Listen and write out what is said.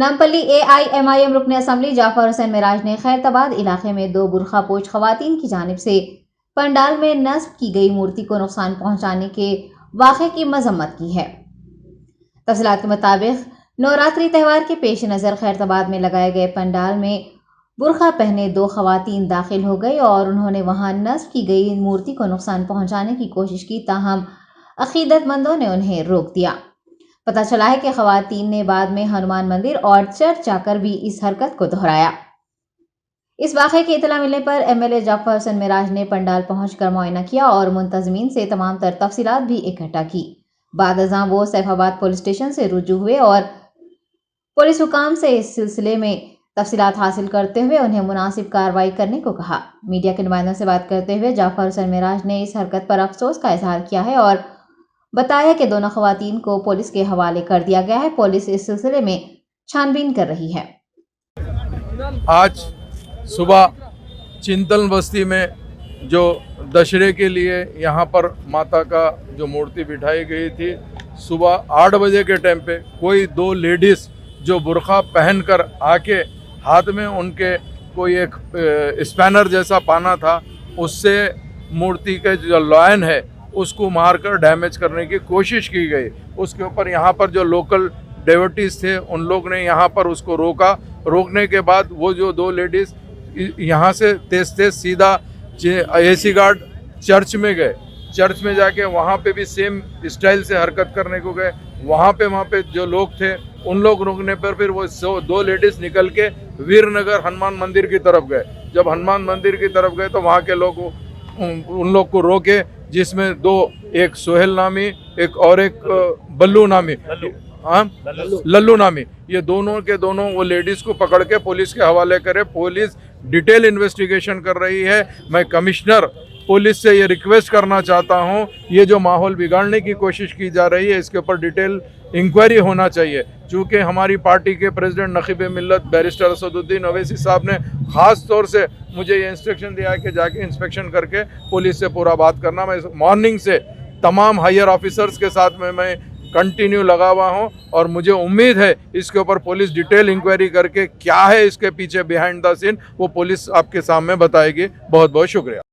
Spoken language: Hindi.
नामपल्ली AIMIM रुकन असम्बली जाफर हुसैन मिराज ने खैरताबाद इलाके में दो बुरखा पोश खवातीन की जानिब से पंडाल में नस्ब की गई मूर्ति को नुकसान पहुंचाने के वाक़े की मजम्मत की है। तफसीलात के मुताबिक नवरात्रि त्यौहार के पेश नज़र खैरताबाद में लगाए गए पंडाल में बुरखा पहने दो खवातीन दाखिल हो गई और उन्होंने वहां नस्ब की गई मूर्ति को नुकसान पहुंचाने की कोशिश की, ताहम अकीदतमंदों ने उन्हें रोक दिया। पता चला है कि खवातीन ने बाद में हनुमान मंदिर और चर्च जाकर भी इस हरकत को दोहराया। इस वाक़े की इतला मिलने पर MLA जाफर हुसैन मिराज ने पंडाल पहुंचकर मुआयना किया और मुंतज़मीन से तमाम तर तफसीलात भी इकट्ठा की। बाद अज़ां वो सैफाबाद पुलिस स्टेशन से रुजू हुए और पुलिस हुकाम से इस सिलसिले में तफसीलात हासिल करते हुए उन्हें मुनासिब कार्रवाई करने को कहा। मीडिया के नुमाइंदों से बात करते हुए जाफर हुसैन मिराज ने इस हरकत पर अफसोस का इजहार किया है और बताया कि दोनों खवातीन को पुलिस के हवाले कर दिया गया है। पुलिस इस सिलसिले में छानबीन कर रही है। आज सुबह चिंतन बस्ती में जो दशहरे के लिए यहाँ पर माता का जो मूर्ति बिठाई गई थी, सुबह 8 बजे के टाइम पे कोई दो लेडीज़ जो बुर्का पहनकर आके हाथ में उनके कोई एक स्पैनर जैसा पाना था, उससे मूर्ति के जो लॉयन है उसको मारकर डैमेज करने की कोशिश की गई। उसके ऊपर यहाँ पर जो लोकल डेवोटीज थे उन लोग ने यहाँ पर उसको रोका। रोकने के बाद वो जो दो लेडीज़ यहाँ से तेज तेज सीधा AC गार्ड चर्च में गए। चर्च में जाके वहाँ पे भी सेम स्टाइल से हरकत करने को गए। वहाँ पे जो लोग थे उन लोग रुकने पर फिर वो दो लेडीज़ निकल के वीरनगर हनुमान मंदिर की तरफ गए। जब हनुमान मंदिर की तरफ गए तो वहाँ के लोग उन लोग को रोके, जिसमें दो, एक सोहेल नामी एक और एक बल्लू नामी, लल्लू नामी, ये दोनों के दोनों वो लेडीज़ को पकड़ के पुलिस के हवाले करे। पुलिस डिटेल इन्वेस्टिगेशन कर रही है। मैं कमिश्नर पुलिस से ये रिक्वेस्ट करना चाहता हूँ, ये जो माहौल बिगाड़ने की कोशिश की जा रही है इसके ऊपर डिटेल इंक्वायरी होना चाहिए। चूँकि हमारी पार्टी के प्रेसिडेंट नकीब मिल्लत बैरिस्टर असदुद्दीन ओवैसी साहब ने ख़ास तौर से मुझे ये इंस्ट्रक्शन दिया है कि जाके इंस्पेक्शन करके पुलिस से पूरा बात करना। मैं मॉर्निंग से तमाम हायर ऑफिसर्स के साथ में मैं कंटिन्यू लगा हुआ हूँ और मुझे उम्मीद है इसके ऊपर पुलिस डिटेल इंक्वायरी करके क्या है इसके पीछे बिहाइंड द सीन वो पुलिस आपके सामने बताएगी। बहुत बहुत शुक्रिया।